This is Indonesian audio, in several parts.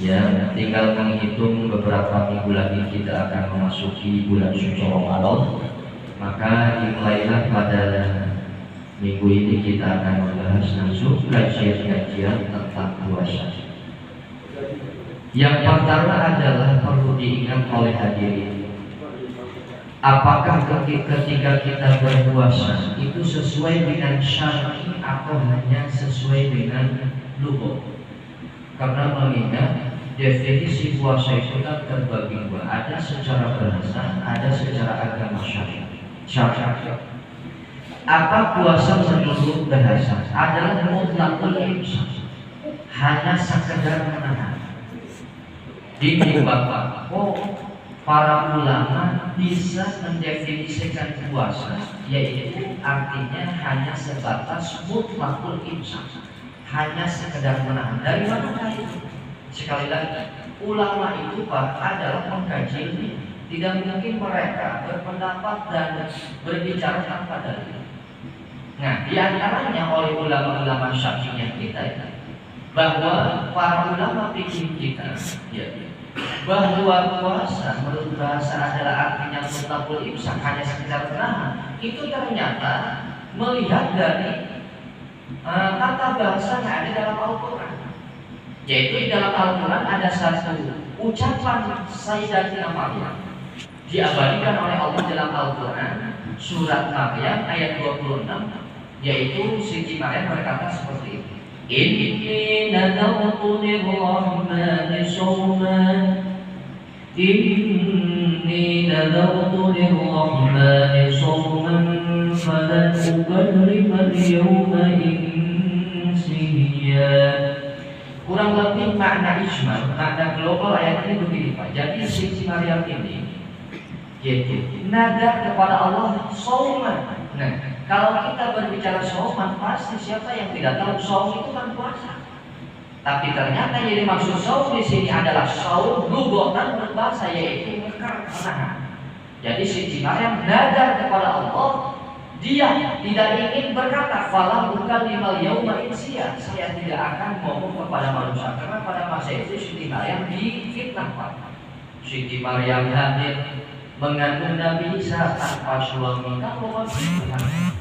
Ya, tinggal menghitung beberapa minggu lagi kita akan memasuki bulan suci Ramadan. Maka dimulailah pada minggu ini kita akan membahas langsung kajian-kajian tentang puasa. Yang pertama adalah perlu diingat oleh hadirin, apakah ketika kita berpuasa itu sesuai dengan syar'i atau hanya sesuai dengan lughat? Karena mengingat definisi puasa itu kan terbagi dua, ada secara bahasa, ada secara agama syar'i. Apa puasa menurut bahasa? Adalah mutlaqul imsak, hanya sekedar menahan. Ini Bapak, para ulama bisa mendefinisikan puasa, yaitu artinya hanya sebatas mutlaqul imsak, hanya sekedar menahan. Dari mana itu? Sekali lagi, ulama itu Pak adalah mengkaji ini. Tidak mungkin mereka berpendapat dan berbicara tanpa dalil. Nah, di antaranya oleh ulama-ulama syafi'iyah kita bahwa para ulama fikih kita bahwa puasa menurut bahasa adalah artinya mutlaqul imsak, hanya sekedar menahan. Itu ternyata melihat dari tata bahasa yang ada dalam Al-Quran. Yaitu di dalam Al-Quran ada satu ucapan Sayyidatina Maryam diabadikan oleh Allah dalam Al-Quran, surat Maryam ayat 26, yaitu Siti Maryam berkata seperti ini, Inni nadartu lirrahmani shawman, Inni nadartu lirrahmani shawman, falan ukallima al-yawma insiya. Kurang lebih makna ijmal, makna global ayat ini begini Pak. Jadi Siti Maryam ini yaitu nadar kepada Allah shawman. Nah, kalau kita berbicara shawman, pasti siapa yang tidak tahu shawm itu kan puasa. Tapi ternyata yang dimaksud shawm di sini adalah shawm lughatan berbahasa, yaitu mekar, menahan. Jadi Siti Maryam nadar kepada Allah, dia tidak ingin berkata fala ukallimal yauma insiya, saya tidak akan ngomong kepada manusia, karena pada masa itu Siti Maryam difitnah Pak. Siti Maryam hamil, mengandung Nabi Isa tanpa suami, kan loba fitnah.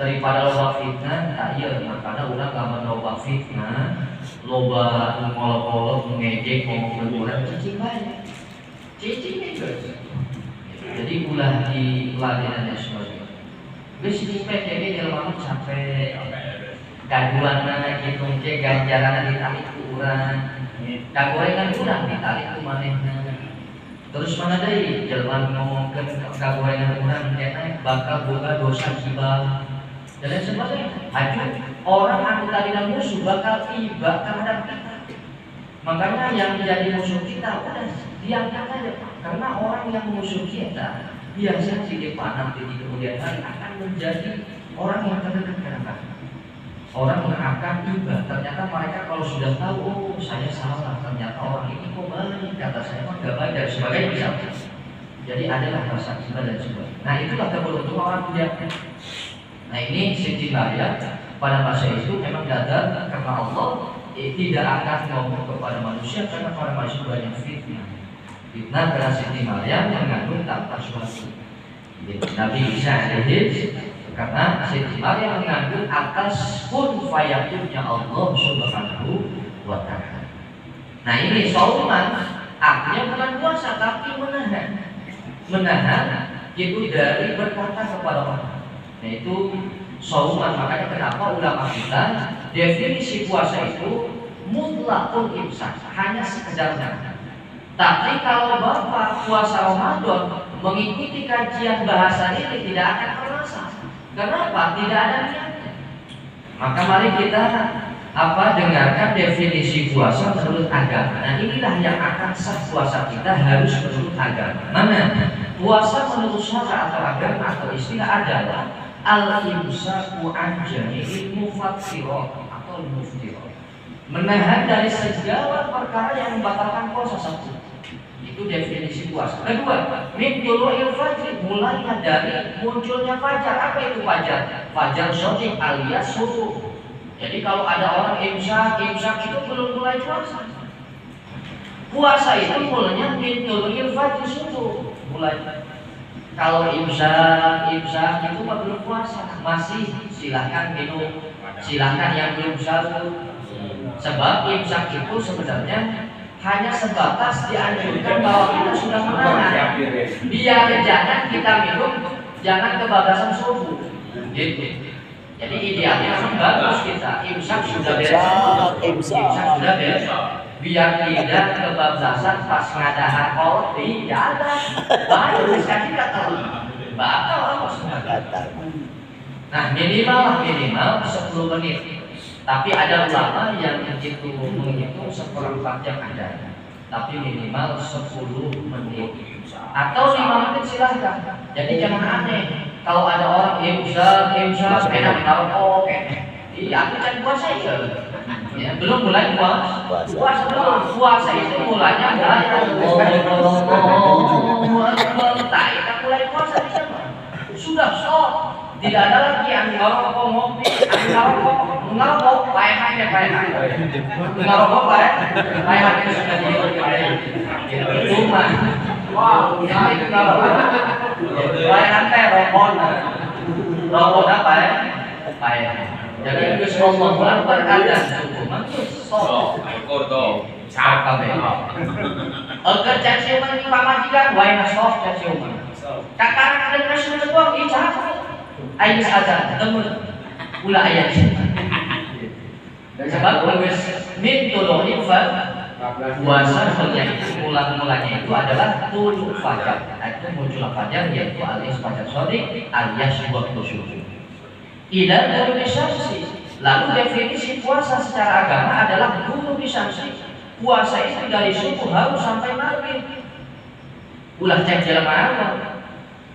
Daripada loba fitnah, tak iya, karena udah gak loba fitnah, loba ngolok-ngolok, ngejek, ngomong berbulan, cicing banyak, cicing juga. Jadi ulah di ladinan sebagainya. Bisa dipede dalam capek, kaguan gitu, cek ganjaran ditarik kurang, kaguan kurang ditarik kumanehna. Terus mana dari jalan ngomongkan kaguan kurang, kena bakal boga dosa hibah dan lain sebagainya. Haju orang anu tadi musuh bakal tiba terhadap kita. Makanya yang menjadi musuh kita udah diangkat aja, karena orang yang musuh kita biasanya di depan nanti di kemudian hari akan menjadi orang yang terdekat dengan kita, orang yang akan tiba. Ternyata mereka kalau sudah tahu, oh saya salah, ternyata orang ini kok baik, kata saya mah gak baik dan sebagainya bisa. Jadi adalah rasa tiba dan sebagainya. Nah itulah keberuntungan orang bijaknya. Nah ini Siti Maryam pada masa itu memang gagal karena Allah tidak akan ngomong kepada manusia, karena para manusia banyak fitnah. Fitnah karena Siti Maryam yang mengandung tanpa suami. Nabi Isa alaihi, karena Siti Maryam mengandung atas kun fayakunnya Allah subhanahu wa ta'ala. Nah ini shawman artinya bukan puasa tapi menahan. Menahan itu dari berkata kepada orang. Nah itu shawman. Makanya kenapa ulama kita definisi puasa itu mutlaqul imsak, hanya sekedar menahan. Tapi kalau Bapak puasa Ramadan mengikuti kajian bahasa ini tidak akan terasa. Kenapa? Tidak ada niatnya. Maka mari kita dengarkan definisi puasa menurut agama. Nah inilah yang akan sah puasa kita harus menurut agama. Mana? Puasa menurut syara atau agama atau istilah adalah al-imsaku an jami'il mufattirat atau muftirat. Menahan dari segala perkara yang membatalkan puasa satu. Itu definisi puasa. Kedua, min tulu'il fajr, mulainya dari munculnya fajar. Apa itu fajar? Fajar shadiq alias subuh. Jadi kalau ada orang imsak itu belum mulai puasa. Puasa itu mulanya pintu fajr subuh mulai. Kalau imsak itu belum puasa, masih silahkan minum, silahkan yang belum sahur. Sebab imsak itu sebenarnya hanya sebatas dianjurkan bahwa kita sudah menahan, biar jangan kita minum, jangan kebablasan subuh. Gitu. Jadi idealnya bagus kita imsak sudah beres, imsak sudah beres. Biar tidak kebablasan pas ngadahar kopi, tidak ada. Baru sekali kata batal apa semua. Nah minimal 10 menit. Tapi ada ulama yang itu menghitung seperempat jam ada. Tapi minimal 10 menit atau 5 menit silahkan. Jadi jangan aneh. Kalau ada orang imsak enak rokok, iya aku kan puasa ya. Ya, belum mulai puasa belum. Puasa itu mulanya kita mulai puasa di sana. Sudah stop. Tidak ada lagi yang ngerokok ngopi, ngerokok baik sudah jadi cuma. Wow, itu ngerokok. Rokok apa ya? Baik. Jadi Gus Allahu Akbar ada hukuman stop. Agar caciuman di pamajikan, wae stop caciuman. Kakak ada kasih sebuah ijazah. Ayo saja temen ulah ayat. Sebab Gus mintulul infak puasa mulanya itu adalah tulu fajar. Itu muncul fajar yaitu alias fajar sodik alias waktu subuh. Idan guru bisyamsi. Lalu definisi puasa secara agama adalah guru bisyamsi. Puasa itu dari subuh harus sampai maghrib. Ulah cek jalan awal.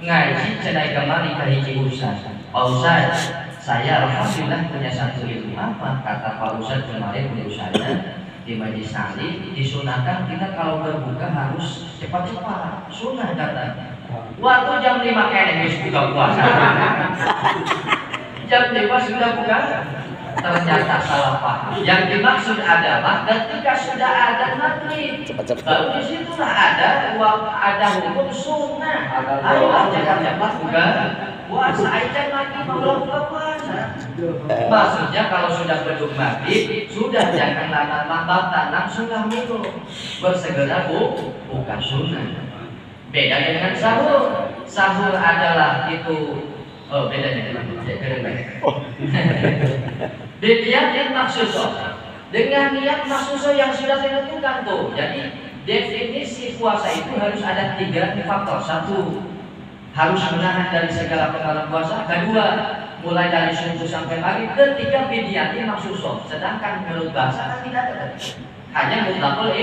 Ngaji cenai kemari ke hiji ustaz. Pak Ustaz, saya alhamdulillah punya satu ilmu apa? Kata Pak Ustaz kemarin guru saya di Majlis Salim disunahkan kita kalau berbuka harus cepat-cepat. Sunnah katanya. Waktu jam 5 kayaknya harus buka puasa. Jam 5 sudah buka. Ternyata salah paham. Yang dimaksud adalah ketika sudah ada maghrib, baru disitulah ada hukum sunnah. Ayolah cepat-cepat buka puasa. Aja lagi belum buka puasa. Maksudnya kalau sudah beduk maghrib, sudah jangan lambat-lambatan, langsunglah minum. Bersegera buka sunnah. Beda dengan sahur. Sahur adalah itu bedanya niat maksuso dengan niat maksuso yang sudah ditentukan tuh. Jadi definisi puasa itu harus ada 3 faktor. 1, harus menahan dari segala pengaruh puasa. 2, mulai dari subuh sampai maghrib. 3, biniati maksuso. Sedangkan menurut bahasa kan tidak ada. Hanya mutlaqul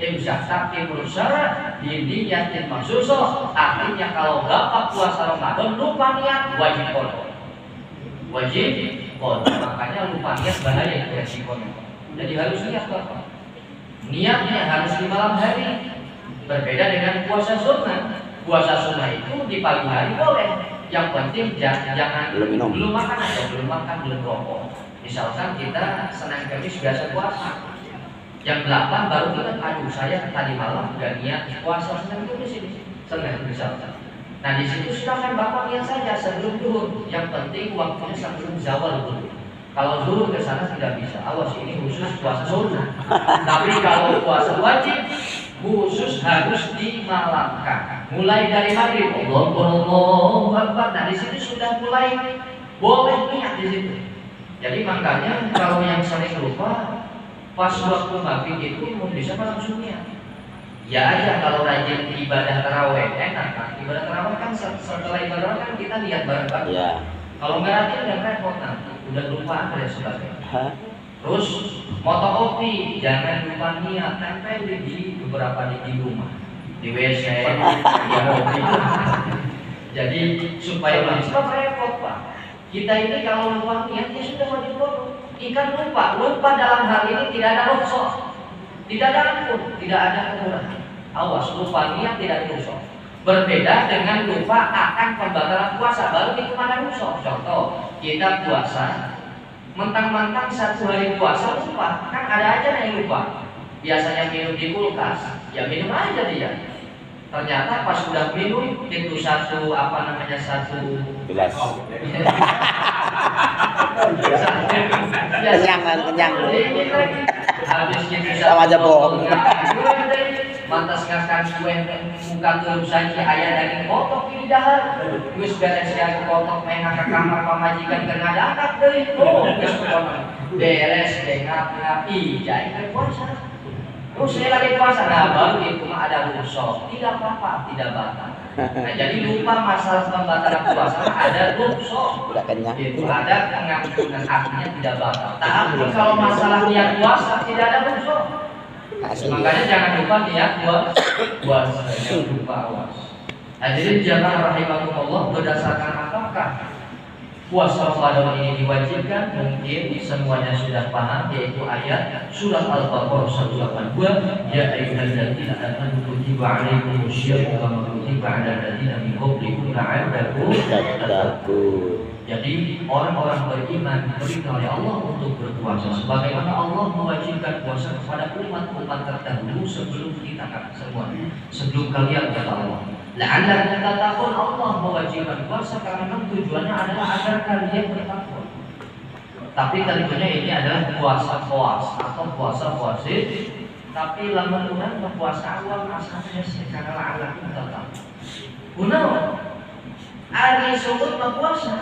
imsak. Tapi menurut syarat biniatin maksuso. Artinya kalau bapak puasa Ramadan lupa niat wajib qada. Makanya lupa niat bahaya resikonya. Jadi harus niat Bapak. Niatnya harus di malam hari. Berbeda dengan puasa sunnah. Puasa sunnah itu di pagi hari boleh. Yang penting jangan belum makan atau belum makan, belum rokok. Misalkan kita Senin Kamis biasa puasa. Jam 8 baru kita aduh saya tadi malam gak niat puasa Senin Kamis ini. Senin misalkan. Nah di situ silakan Bapak lihat saja sebelum zuhur. Yang penting waktunya sebelum zawal dulu. Kalau zuhur ke sana tidak bisa. Awas ini khusus puasa sunnah. Tapi kalau puasa wajib khusus harus dimalamkan. Mulai dari maghrib. Allahu Akbar. Nah di situ sudah mulai boleh niat di situ. Jadi makanya kalau yang sering lupa pas waktu maghrib itu bisa langsung niat. Ya aja kalau rajin ibadah tarawih enak kan. Ibadah tarawih kan setelah ibadah kan kita lihat bareng-bareng. Ya. Kalau nggak rajin udah repot nanti, udah lupa dan sebagainya. Terus moto kopi jangan lupa niat tempel di beberapa di rumah, di WC, ya kopi. Jadi supaya langsung repot Pak. Kita ini kalau lupa niat ya sudah wajib kopi. Ikan lupa dalam hal ini tidak ada rukhsah. Tidak ada ampun, tidak ada kemurahan. Awas, lupa niat tidak rukhsah. Berbeda dengan lupa akan pembatalan puasa, baru itu ada rukhsah. Contoh, kita puasa, mentang-mentang 1 hari puasa lupa, kan ada aja yang lupa. biasanya minum di kulkas, ya minum aja dia. Ternyata pas sudah minum itu satu satu Jelas. Kenyang. Habis gitu Sama aja bohong. mantas ngakan kue muka turun saja ayah daging kotok di dahar. Terus beres ya kotok main ke kamar pamajikan kena dadak deh. Terus beres ngap ijai puasa. Terus saya lagi puasa, nah baru itu mah ada rukhsah, tidak apa-apa, tidak batal. Nah, jadi lupa masalah pembatalan puasa ada rukhsah. Udah kenyang. Itu ada pengampunan artinya tidak batal. Tapi kalau masalah niat puasa tidak ada rukhsah. Makanya jangan lupa niat puasa, jangan lupa puasa. Nah, jadi jamaah rahimakumullah berdasarkan apakah puasa Ramadan ini diwajibkan? Mungkin semuanya sudah paham, yaitu ayat surat Al-Baqarah 182, ya ayyuhalladzina amanu kutiba 'alaikumus syiyamu kama kutiba 'alal ladzina min qablikum la'allakum tattaqun. Jadi orang-orang beriman diberikan oleh Allah untuk berpuasa sebagaimana Allah mewajibkan puasa kepada umat-umat terdahulu sebelum kita semua, sebelum kalian, kata Allah. La'allakum tattaqun, Allah mewajibkan puasa karena memang tujuannya adalah agar kalian bertakwa. Tapi tentunya ini adalah puasa atau puasa puasid. Tapi lamun urang berpuasa awal asalnya karena la'allakum tattaqun. Kunaon? Ari sumut berpuasa,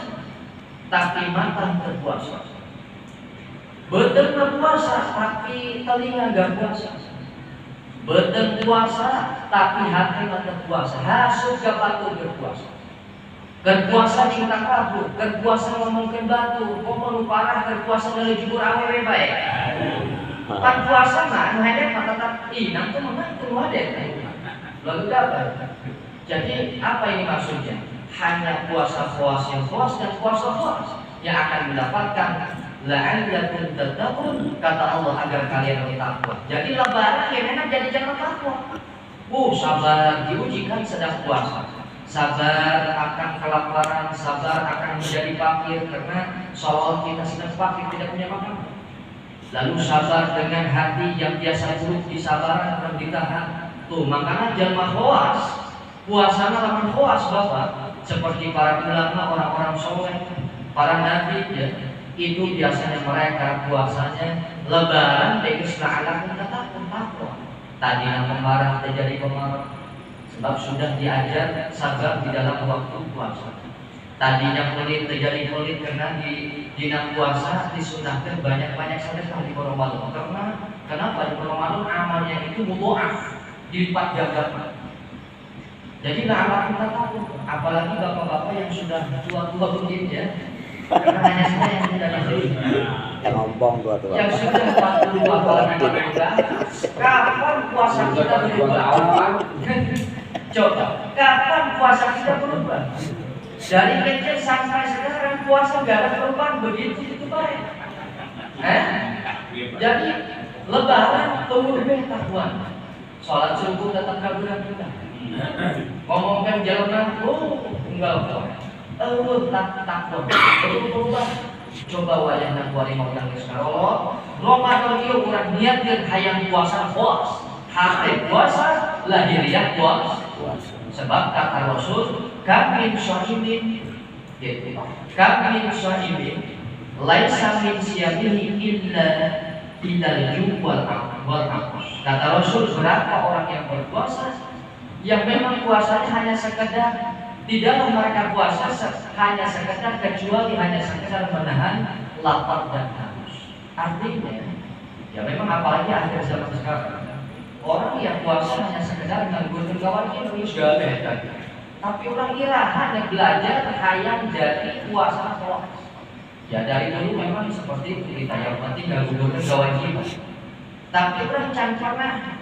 tapi mata berpuasa. Betul berpuasa, tapi telinga gak puasa. Betul puasa, tapi hati mata puasa. Hasut gak patut berpuasa. Berpuasa di kabur, berpuasa ngomongin batu, ngomong parah, berpuasa dari jujur awewe baik. Pan puasa mah, hanya mata tapi nanti mana keluar deh. Lalu dapat. Jadi apa ini maksudnya? Hanya puasa yang puas dan puasa yang akan mendapatkan la'allakum tattaqun, kata Allah, agar kalian bertakwa. Jadi lebaran yang enak jadi jangan takwa. Sabar diujikan sedang puasa. Sabar akan kelaparan, sabar akan menjadi fakir karena soal kita sedang fakir tidak punya makan. Lalu sabar dengan hati yang biasa buruk disabaran dan ditahan. Makanya jangan khawas. Puasa lawan khawas Bapak. Seperti para ulama, orang-orang soleh, para nabi, ya, itu biasanya mereka puasanya lebaran begitu la'allakum tattaqun, takwa. Tadinya pemarah terjadi pemarah, sebab sudah diajar sabar di dalam waktu puasa. Tadinya pelit terjadi pelit karena di dina puasa disunahkan banyak-banyak sedekah di bulan Ramadan. Karena kenapa di bulan Ramadan amalnya itu mudha'af, dilipat ganda. Jadi la'allakum tattaqun, apalagi bapak-bapak yang sudah tua-tua begini ya. Karena hanya saya yang tidak ngerti. Yang ngomong tua-tua. Yang sudah 42 apalagi muda. Kapan puasa kita berubah? Coba, kapan puasa kita berubah? Dari kecil sampai sekarang puasa gak ada perubahan, begitu itu baik. Jadi lebaran kemudian takwa. Sholat subuh tetap kaburan kita. Ngomongkan jalan enggak kok. Takwa. Berubah. Coba wayahna kuari mau nangis karo. Ramadan ieu urang niat jeung hayang puasa puas. Hati puasa, lahiriah puasa. Sebab kata Rasul, kamin syaimin, gitu. Kamin syaimin, laisa min siyamihi illa idal wal aqwas. Kata Rasul, berapa orang yang berpuasa yang memang puasanya hanya sekedar tidaklah mereka puasa hanya sekedar kecuali hanya sekedar menahan lapar dan haus. Artinya, ya memang apalagi akhir zaman sekarang. Orang yang puasa hanya sekedar nganggur kawan ini sudah beda. Tapi orang irahan yang belajar hayang jadi puasa kelas. Ya dari dulu memang seperti itu kita yang penting nganggur kawan kita. Tapi orang jangan pernah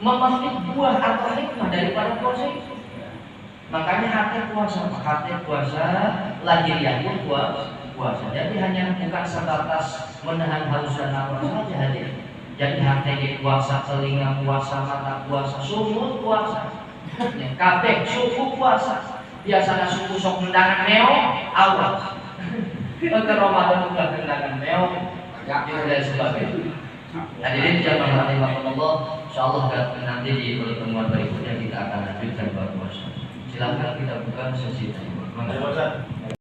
memetik buah atau hikmah daripada puasa itu. Makanya hati puasa lahiriah pun puasa. Jadi hanya bukan sebatas menahan haus dan lapar saja hadir. Jadi hati puasa, telinga puasa, mata puasa, sumut puasa, kabeh suku puasa. Biasanya suku sok mendangan meong, awas. Ke Ramadan bukan mendangan meong, dan sebagainya. Hadirin jamaah rahimakumullah, insyaallah nanti di pertemuan berikutnya kita akan lanjutkan bab puasa. Silakan kita buka sesi tanya.